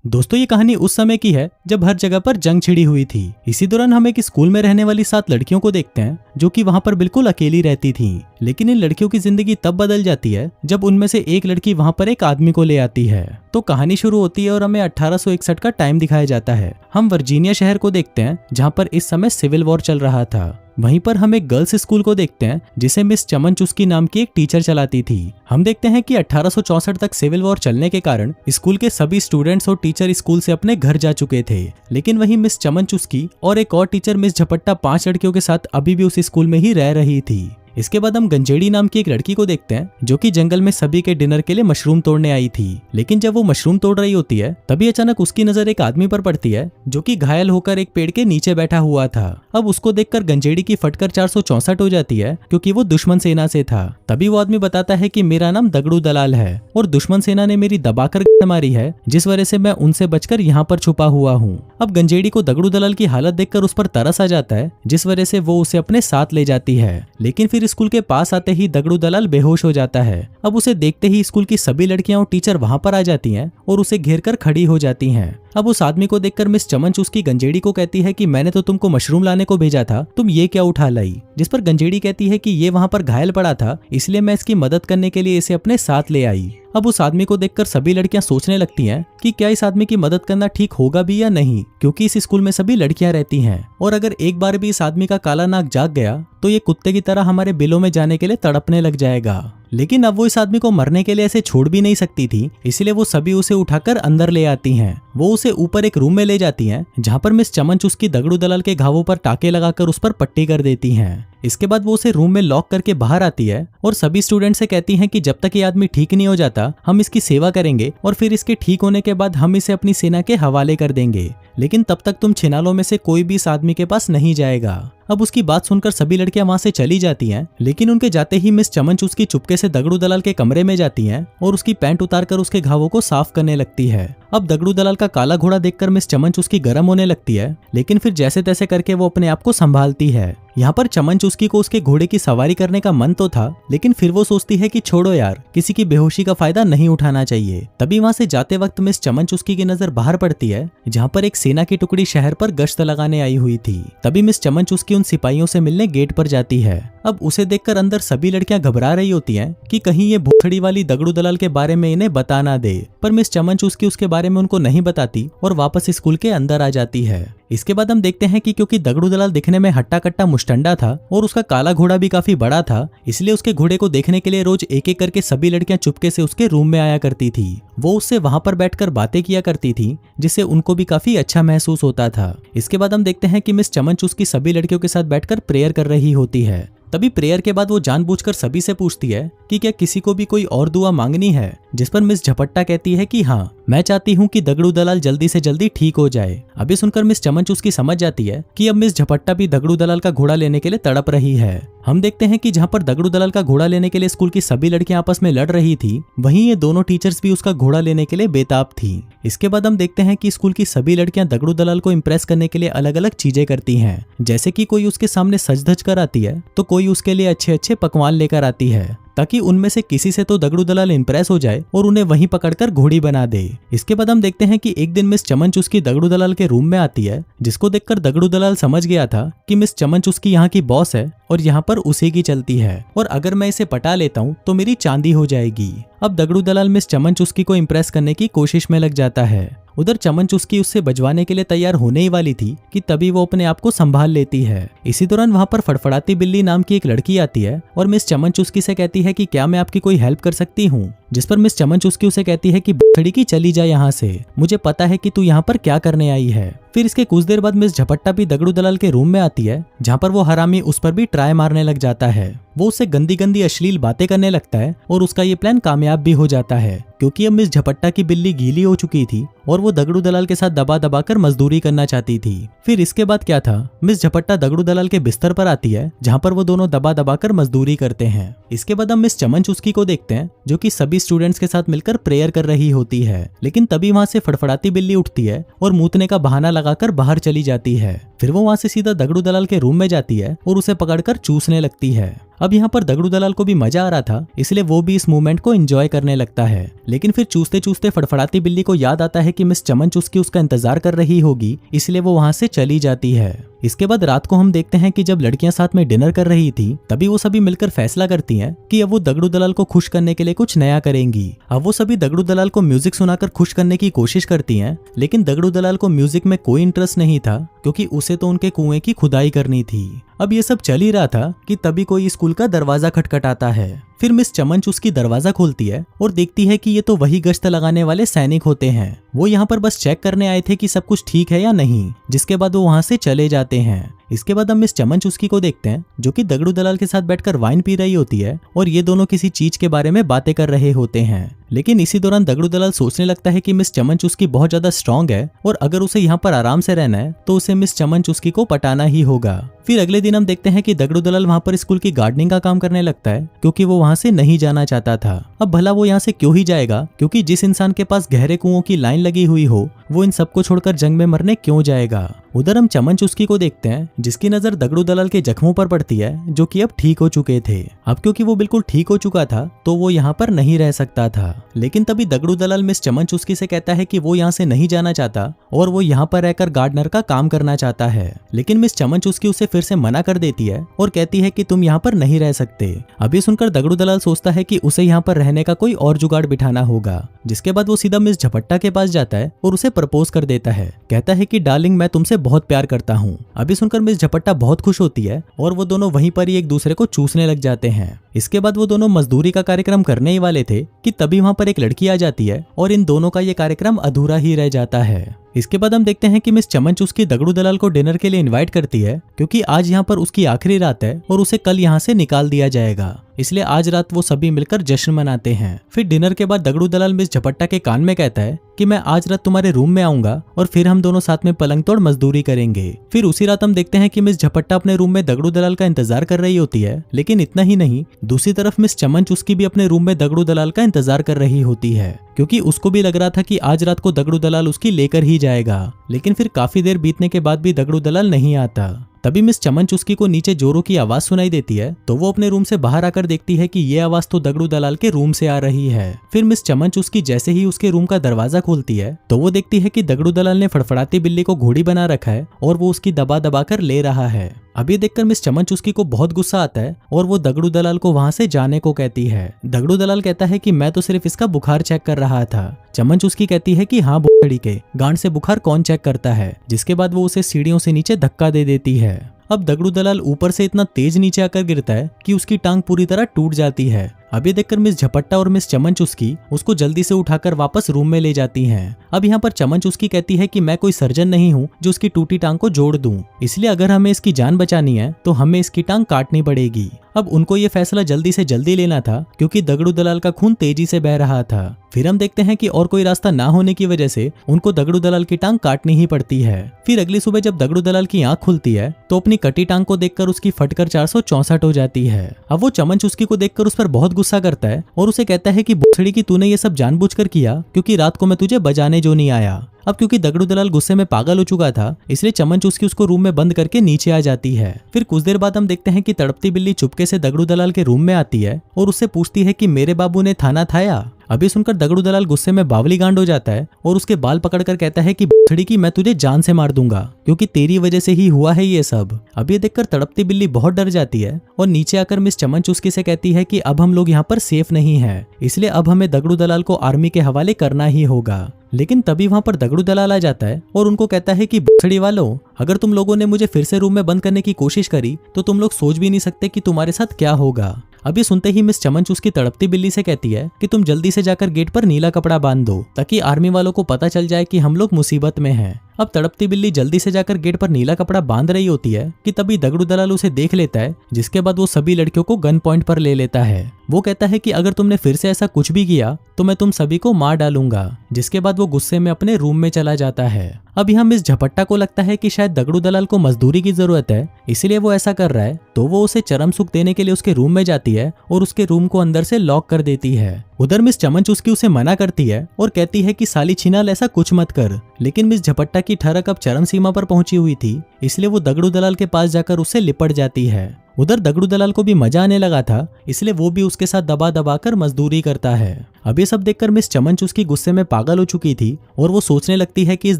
दोस्तों ये कहानी उस समय की है जब हर जगह पर जंग छिड़ी हुई थी। इसी दौरान हम एक स्कूल में रहने वाली 7 लड़कियों को देखते हैं जो कि वहां पर बिल्कुल अकेली रहती थीं। लेकिन इन लड़कियों की जिंदगी तब बदल जाती है जब उनमें से एक लड़की वहां पर एक आदमी को ले आती है। तो कहानी शुरू होती है और हमें 1861 का टाइम दिखाया जाता है। हम वर्जीनिया शहर को देखते हैं जहाँ पर इस समय सिविल वॉर चल रहा था। वहीं पर हम एक गर्ल्स स्कूल को देखते हैं जिसे मिस चमन चुस्की नाम की एक टीचर चलाती थी। हम देखते हैं कि 1864 तक सिविल वॉर चलने के कारण स्कूल के सभी स्टूडेंट्स और टीचर स्कूल से अपने घर जा चुके थे। लेकिन वहीं मिस चमन चुस्की और एक और टीचर मिस झपट्टा 5 लड़कियों के साथ अभी भी उस स्कूल में ही रह रही थी। इसके बाद हम गंजेड़ी नाम की एक लड़की को देखते हैं जो कि जंगल में सभी के डिनर के लिए मशरूम तोड़ने आई थी। लेकिन जब वो मशरूम तोड़ रही होती है तभी अचानक उसकी नजर एक आदमी पर पड़ती है जो कि घायल होकर एक पेड़ के नीचे बैठा हुआ था। अब उसको देखकर गंजेड़ी की फटकर 464 हो जाती है क्योंकि वो दुश्मन सेना से था। तभी वो आदमी बताता है कि मेरा नाम दगड़ू दलाल है और दुश्मन सेना ने मेरी दबाकर मारी है जिस वजह से मैं उनसे बचकर यहाँ पर छुपा हुआ हूँ। अब गंजेड़ी को दगड़ू दलाल की हालत देखकर उस पर तरस आ जाता है जिस वजह से वो उसे अपने साथ ले जाती है। लेकिन फिर स्कूल के पास आते ही दगड़ू दलाल बेहोश हो जाता है। अब उसे देखते ही स्कूल की सभी लड़कियां और टीचर वहां पर आ जाती हैं और उसे घेर कर खड़ी हो जाती हैं। अब उस आदमी को देखकर मिस चमन चुस्की गंजेड़ी को कहती है कि मैंने तो तुमको मशरूम लाने को भेजा था, तुम ये क्या उठा लाई। जिस पर गंजेड़ी कहती है कि ये वहां पर घायल पड़ा था इसलिए मैं इसकी मदद करने के लिए इसे अपने साथ ले आई। अब उस आदमी को देखकर सभी लड़कियां सोचने लगती हैं कि क्या इस आदमी की मदद करना ठीक होगा भी या नहीं, क्योंकि इस स्कूल में सभी लड़कियां रहती हैं और अगर एक बार भी इस आदमी का काला नाक जाग गया तो ये कुत्ते की तरह हमारे बिलों में जाने के लिए तड़पने लग जाएगा। लेकिन अब वो इस आदमी को मरने के लिए ऐसे छोड़ भी नहीं सकती थी, इसलिए वो सभी उसे उठाकर अंदर ले आती हैं। वो उसे ऊपर एक रूम में ले जाती हैं जहाँ पर मिस चमन चुस्की दगड़ू दलाल के घावों पर टाके लगाकर उस पर पट्टी कर देती हैं। इसके बाद वो उसे रूम में लॉक करके बाहर आती है और सभी स्टूडेंट से कहती हैं कि जब तक ये आदमी ठीक नहीं हो जाता हम इसकी सेवा करेंगे और फिर इसके ठीक होने के बाद हम इसे अपनी सेना के हवाले कर देंगे। लेकिन तब तक तुम छिनालों में से कोई भी इस आदमी के पास नहीं जाएगा। अब उसकी बात सुनकर सभी लड़कियां वहां से चली जाती हैं। लेकिन उनके जाते ही मिस चमन चुस्की चुपके से दगड़ू दलाल के कमरे में जाती हैं और उसकी पैंट उतारकर उसके घावों को साफ करने लगती है। अब दगड़ू दलाल का काला घोड़ा देखकर मिस चमन चुस्की गर्म होने लगती है, लेकिन फिर जैसे तैसे करके वो अपने आप को संभालती है। यहाँ पर चमन चुस्की को उसके घोड़े की सवारी करने का मन तो था, लेकिन फिर वो सोचती है कि छोड़ो यार, किसी की बेहोशी का फायदा नहीं उठाना चाहिए। तभी वहां से जाते वक्त मिस चमन चुस्की की नजर बाहर पड़ती है जहाँ पर एक सेना की टुकड़ी शहर पर गश्त लगाने आई हुई थी। तभी मिस चमन चुस्की उन सिपाहियों से मिलने गेट पर जाती है। अब उसे देखकर अंदर सभी लड़कियां घबरा रही होती हैं कि कहीं ये भूखड़ी वाली दगड़ू दलाल के बारे में इन्हें बता ना दे, पर मिस चमन चुस्की उसके बारे में उनको नहीं बताती और वापस स्कूल के अंदर आ जाती है। इसके बाद हम देखते हैं कि क्योंकि दगड़ू दलाल दिखने में हट्टा कट्टा मुस्टंडा था और उसका काला घोड़ा भी काफी बड़ा था, इसलिए उसके घोड़े को देखने के लिए रोज एक एक करके सभी लड़कियां चुपके से उसके रूम में आया करती थी। वो उससे वहां पर बैठकर बातें किया करती थी जिससे उनको भी काफी अच्छा महसूस होता था। इसके बाद हम देखते हैं कि मिस चमन चुस्की सभी लड़कियों के साथ बैठकर प्रेयर कर रही होती है। तभी प्रेयर के बाद वो जानबूझकर सभी से पूछती है कि क्या किसी को भी कोई और दुआ मांगनी है, जिस पर मिस झपट्टा कहती है कि हाँ, मैं चाहती हूँ कि दगड़ू दलाल जल्दी से जल्दी ठीक हो जाए। अभी सुनकर मिस चमन चुस्की समझ जाती है कि अब मिस झपट्टा भी दगड़ू दलाल का घोड़ा लेने के लिए तड़प रही है। हम देखते हैं कि जहाँ पर दगड़ू दलाल का घोड़ा लेने के लिए स्कूल की सभी लड़कियां आपस में लड़ रही थी, वहीं ये दोनों टीचर्स भी उसका घोड़ा लेने के लिए बेताब थी। इसके बाद हम देखते हैं कि स्कूल की सभी लड़कियां दगड़ू दलाल को इम्प्रेस करने के लिए अलग अलग चीजें करती हैं, जैसे कि कोई उसके सामने सज धज कर आती है तो कोई उसके लिए अच्छे अच्छे पकवान लेकर आती है ताकि उनमें से किसी से तो दगड़ू दलाल इंप्रेस हो जाए और उन्हें वहीं पकड़कर घोड़ी बना दे। इसके बाद हम देखते हैं कि एक दिन मिस चमन चुस्की दगड़ू दलाल के रूम में आती है, जिसको देखकर दगड़ू दलाल समझ गया था कि मिस चमन चुस्की यहाँ की बॉस है और यहाँ पर उसी की चलती है और अगर मैं इसे पटा लेता हूँ तो मेरी चांदी हो जाएगी। अब दगड़ू दलाल मिस चमन चुस्की को इम्प्रेस करने की कोशिश में लग जाता है। उधर चमन चुस्की उससे बजवाने के लिए तैयार होने ही वाली थी कि तभी वो अपने आप को संभाल लेती है। इसी दौरान वहां पर फड़फड़ाती बिल्ली नाम की एक लड़की आती है और मिस चमन चुस्की से कहती है कि क्या मैं आपकी कोई हेल्प कर सकती हूँ, जिस पर मिस चमन चुस्की उसे कहती है कि बूढ़ी की चली जा यहाँ से, मुझे पता है कि तू यहाँ पर क्या करने आई है। फिर इसके कुछ देर बाद मिस झपट्टा भी दगड़ू दलाल के रूम में आती है जहाँ पर वो हरामी उस पर भी ट्राई मारने लग जाता है। वो उससे गंदी गंदी अश्लील बातें करने लगता है और उसका ये प्लान कामयाब भी हो जाता है क्योंकि अब मिस झपट्टा की बिल्ली गीली हो चुकी थी और वो दगड़ू दलाल के साथ दबा दबा कर मजदूरी करना चाहती थी। फिर इसके बाद क्या था, मिस झपट्टा दगड़ू दलाल के बिस्तर पर आती है जहाँ पर वो दोनों दबा दबा कर मजदूरी करते हैं। इसके बाद हम मिस चमन चुस्की को देखते हैं जो कि सभी स्टूडेंट्स के साथ मिलकर प्रेयर कर रही होती है, लेकिन तभी वहां से फड़फड़ाती बिल्ली उठती है और मूतने का बहाना लगाकर बाहर चली जाती है। फिर वो वहां से सीधा दगड़ू दलाल के रूम में जाती है और उसे पकड़कर चूसने लगती है। अब यहाँ पर दगड़ू दलाल को भी मजा आ रहा था, इसलिए वो भी इस मूवमेंट को एंजॉय करने लगता है। लेकिन फिर चूसते चूसते फड़फड़ाती बिल्ली को याद आता है कि मिस चमन चुस्की उसका इंतजार कर रही होगी, इसलिए वो वहां से चली जाती है। इसके बाद रात को हम देखते हैं कि जब लड़कियां साथ में डिनर कर रही थी, तभी वो सभी मिलकर फैसला करती हैं कि अब वो दगड़ू दलाल को खुश करने के लिए कुछ नया करेंगी। अब वो सभी दगड़ू दलाल को म्यूजिक सुनाकर खुश करने की कोशिश करती हैं, लेकिन दगड़ू दलाल को म्यूजिक में कोई इंटरेस्ट नहीं था, क्योंकि उसे तो उनके कुएं की खुदाई करनी थी। अब ये सब चल ही रहा था कि तभी कोई स्कूल का दरवाजा खटखटाता है। फिर मिस चमन चुस्की दरवाजा खोलती है और देखती है कि ये तो वही गश्त लगाने वाले सैनिक होते हैं। वो यहाँ पर बस चेक करने आए थे कि सब कुछ ठीक है या नहीं, जिसके बाद वो वहां से चले जाते हैं। इसके बाद हम मिस चमन चुस्की को देखते हैं, जो कि दगड़ू दलाल के साथ बैठकर वाइन पी रही होती है और ये दोनों किसी चीज के बारे में बातें कर रहे होते हैं। लेकिन इसी दौरान दगड़ू दलाल सोचने लगता है कि मिस चमन चुस्की बहुत ज्यादा स्ट्रांग है और अगर उसे यहाँ पर आराम से रहना है तो उसे मिस चमन चुस्की को पटाना ही होगा। फिर अगले दिन हम देखते हैं कि दगड़ू दलाल वहाँ पर स्कूल की गार्डनिंग का काम करने लगता है, क्योंकि वो वहाँ से नहीं जाना चाहता था। अब भला वो यहाँ से क्यों ही जाएगा, क्योंकि जिस इंसान के पास गहरे कुओं की लाइन लगी हुई हो, वो इन सबको छोड़कर जंग में मरने क्यों जाएगा। उधर हम चमन चुस्की को देखते हैं, जिसकी नजर दगड़ू दलाल के जख्मों पर पड़ती है, जो कि अब ठीक हो चुके थे। अब क्योंकि वो बिल्कुल ठीक हो चुका था तो वो यहाँ पर नहीं रह सकता था। लेकिन तभी दगड़ू दलाल मिस चमन चुस्की से कहता है कि वो यहाँ से नहीं जाना चाहता और वो यहाँ पर रहकर गार्डनर का काम करना चाहता है। लेकिन मिस चमन चुस्की उसे फिर से मना कर देती है और कहती है कि तुम यहाँ पर नहीं रह सकते। अभी सुनकर दगड़ू दलाल सोचता है कि उसे यहाँ पर रहने का कोई और जुगाड़ बिठाना होगा, जिसके बाद वो सीधा मिस झपट्टा के पास जाता है और उसे प्रपोज कर देता है। कहता है कि डार्लिंग, मैं तुमसे बहुत प्यार करता हूँ। अभी सुनकर मिस झपट्टा बहुत खुश होती है और वो दोनों वहीं पर ही एक दूसरे को चूसने लग जाते हैं। इसके बाद वो दोनों मजदूरी का कार्यक्रम करने ही वाले थे कि तभी वहां पर एक लड़की आ जाती है और इन दोनों का ये कार्यक्रम अधूरा ही रह जाता है। इसके बाद हम देखते हैं कि मिस चमन चुस्की दगड़ू दलाल को डिनर के लिए इनवाइट करती है, क्योंकि आज यहाँ पर उसकी आखिरी रात है और उसे कल यहाँ से निकाल दिया जाएगा। इसलिए आज रात वो सभी मिलकर जश्न मनाते हैं। फिर डिनर के बाद दगड़ू दलाल मिस झपट्टा के कान में कहता है कि मैं आज रात तुम्हारे रूम में आऊंगा और फिर हम दोनों साथ में पलंग तोड़ मजदूरी करेंगे। फिर उसी रात हम देखते हैं कि मिस झपट्टा अपने रूम में दगड़ू दलाल का इंतजार कर रही होती है। लेकिन इतना ही नहीं, दूसरी तरफ मिस चमन चुस्की भी अपने रूम में दगड़ू दलाल का इंतजार कर रही होती है, क्योंकि उसको भी लग रहा था कि आज रात को दगड़ू दलाल उसकी लेकर ही जाएगा। लेकिन फिर काफी देर बीतने के बाद भी दगड़ू दलाल नहीं आता। तभी मिस चमन चुस्की को नीचे जोरों की आवाज सुनाई देती है, तो वो अपने रूम से बाहर आकर देखती है कि ये आवाज तो दगड़ू दलाल के रूम से आ रही है। फिर मिस चमन चुस्की जैसे ही उसके रूम का दरवाजा खोलती है तो वो देखती है कि दगड़ू दलाल ने फड़फड़ाती बिल्ली को घोड़ी बना रखा है और वो उसकी दबा दबा कर ले रहा है। अब ये देखकर मिस चमन चुस्की को बहुत गुस्सा आता है और वो दगड़ू दलाल को वहां से जाने को कहती है। दगड़ू दलाल कहता है कि मैं तो सिर्फ इसका बुखार चेक कर रहा था। चमन चुस्की कहती है कि हाँ बुखड़ी के गांड से बुखार कौन चेक करता है, जिसके बाद वो उसे सीढ़ियों से नीचे धक्का दे देती है। अब दगड़ू दलाल ऊपर से इतना तेज नीचे आकर गिरता है कि उसकी टांग पूरी तरह टूट जाती है। अब ये देखकर मिस झपट्टा और मिस चमन चुस्की उसको जल्दी से उठाकर वापस रूम में ले जाती हैं। अब यहाँ पर चमन चुस्की कहती है कि मैं कोई सर्जन नहीं हूँ जो उसकी टूटी टांग को जोड़ दूं, इसलिए अगर हमें इसकी जान बचानी है तो हमें इसकी टांग काटनी पड़ेगी। अब उनको ये फैसला जल्दी से जल्दी लेना था, क्योंकि दगड़ू दलाल का खून तेजी से बह रहा था। फिर हम देखते हैं कि और कोई रास्ता ना होने की वजह से उनको दगड़ू दलाल की टांग काटनी ही पड़ती है। फिर अगली सुबह जब दगड़ू दलाल की आंख खुलती है तो अपनी कटी टांग को देखकर उसकी फटकर 464 हो जाती है। अब वो चमन चुस्की को देखकर उस पर बहुत गुस्सा करता है और उसे कहता है कि भोसड़ी की तूने ये सब जानबूझकर किया, क्योंकि रात को मैं तुझे बजाने जो नहीं आया। अब क्योंकि दगड़ू दलाल गुस्से में पागल हो चुका था, इसलिए चमन चुस्की उसको रूम में बंद करके नीचे आ जाती है। फिर कुछ देर बाद हम देखते हैं कि तड़पती बिल्ली चुपके से दगड़ू दलाल के रूम में आती है और उससे पूछती है कि मेरे बाबू ने थाना थाया। अभी सुनकर दगड़ू दलाल गुस्से में बावली गांड हो जाता है और उसके बाल पकड़कर कहता है कि भोसड़ी की मैं तुझे जान से मार दूंगा, क्योंकि तेरी वजह से ही हुआ है ये सब। अब ये देखकर तड़पती बिल्ली बहुत डर जाती है और नीचे आकर मिस चमन चुस्की से कहती है कि अब हम लोग यहाँ पर सेफ नहीं है, इसलिए अब हमें दगड़ू दलाल को आर्मी के हवाले करना ही होगा। लेकिन तभी वहां पर दगड़ू दलाल आ जाता है और उनको कहता है कि भोसड़ी वालों, अगर तुम लोगों ने मुझे फिर से रूम में बंद करने की कोशिश करी तो तुम लोग सोच भी नहीं सकते कि तुम्हारे साथ क्या होगा। अभी सुनते ही मिस चमन चुस्की तड़पती बिल्ली से कहती है कि तुम जल्दी से जाकर गेट पर नीला कपड़ा बांध दो, ताकि आर्मी वालों को पता चल जाए कि हम लोग मुसीबत में हैं। अब तड़पती बिल्ली जल्दी से जाकर गेट पर नीला कपड़ा बांध रही होती है कि तभी दगड़ू दलाल उसे देख लेता है, जिसके बाद वो सभी लड़कियों को गन पॉइंट पर ले लेता है। वो कहता है कि अगर तुमने फिर से ऐसा कुछ भी किया तो मैं तुम सभी को मार डालूंगा, जिसके बाद वो गुस्से में अपने रूम में चला जाता है। अब यहाँ मिस झपट्टा को लगता है कि शायद दगड़ू दलाल को मजदूरी की जरूरत है, इसीलिए वो ऐसा कर रहा है, तो वो उसे चरम सुख देने के लिए उसके रूम में जाती है और उसके रूम को अंदर से लॉक कर देती है। उधर मिस चमन चुस्की उसे मना करती है और कहती है कि साली छिनाल ऐसा कुछ मत कर, लेकिन मिस झपट्टा की ठरक अब चरम सीमा पर पहुंची हुई थी, इसलिए वो दगड़ू दलाल के पास जाकर उससे लिपट जाती है। उधर दगड़ू दलाल को भी मजा आने लगा था, इसलिए वो भी उसके साथ दबा दबा कर मजदूरी करता है। अब ये सब देखकर मिस चमन चुस्की गुस्से में पागल हो चुकी थी और वो सोचने लगती है कि इस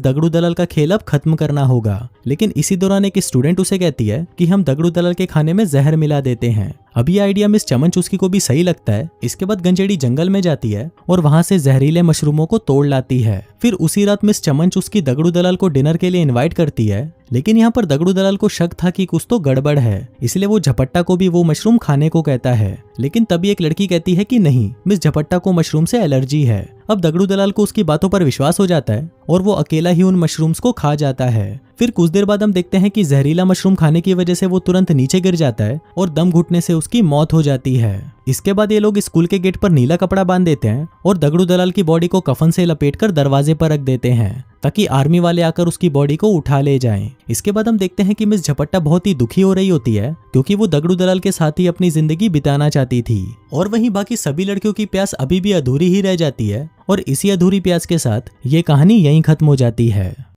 दगड़ू दलाल का खेल अब खत्म करना होगा। लेकिन इसी दौरान एक स्टूडेंट उसे कहती है कि हम दगड़ू दलाल के खाने में जहर मिला देते हैं। अब ये आइडिया मिस चमन चुस्की को भी सही लगता है। इसके बाद गंजेड़ी जंगल में जाती है और वहां से जहरीले मशरूमों को तोड़ लाती है। फिर उसी रात मिस चमन चुस्की दगड़ू दलाल को डिनर के लिए इनवाइट करती है, लेकिन यहाँ पर दगड़ू दलाल को शक था कि कुछ तो गड़बड़ है, इसलिए वो झपट्टा को भी वो मशरूम खाने को कहता है। लेकिन तभी एक लड़की कहती है कि नहीं, मिस झपट्टा को मशरूम से एलर्जी है। अब दगड़ू दलाल को उसकी बातों पर विश्वास हो जाता है और वो अकेला ही उन मशरूम्स को खा जाता है। फिर कुछ देर बाद हम देखते हैं कि जहरीला मशरूम खाने की वजह से वो तुरंत नीचे गिर जाता है और दम घुटने से उसकी मौत हो जाती है। इसके बाद ये लोग स्कूल के गेट पर नीला कपड़ा बांध देते हैं और दगड़ू दलाल की बॉडी को कफन से लपेटकर दरवाजे पर रख देते हैं ताकि आर्मी वाले आकर उसकी बॉडी को उठा ले जाएं। इसके बाद हम देखते हैं कि मिस झपट्टा बहुत ही दुखी हो रही होती है क्योंकि वो दगड़ू दलाल के साथ ही अपनी जिंदगी बिताना चाहती थी और वहीं बाकी सभी लड़कियों की प्यास अभी भी अधूरी ही रह जाती है और इसी अधूरी प्यास के साथ ये कहानी यहीं खत्म हो जाती है।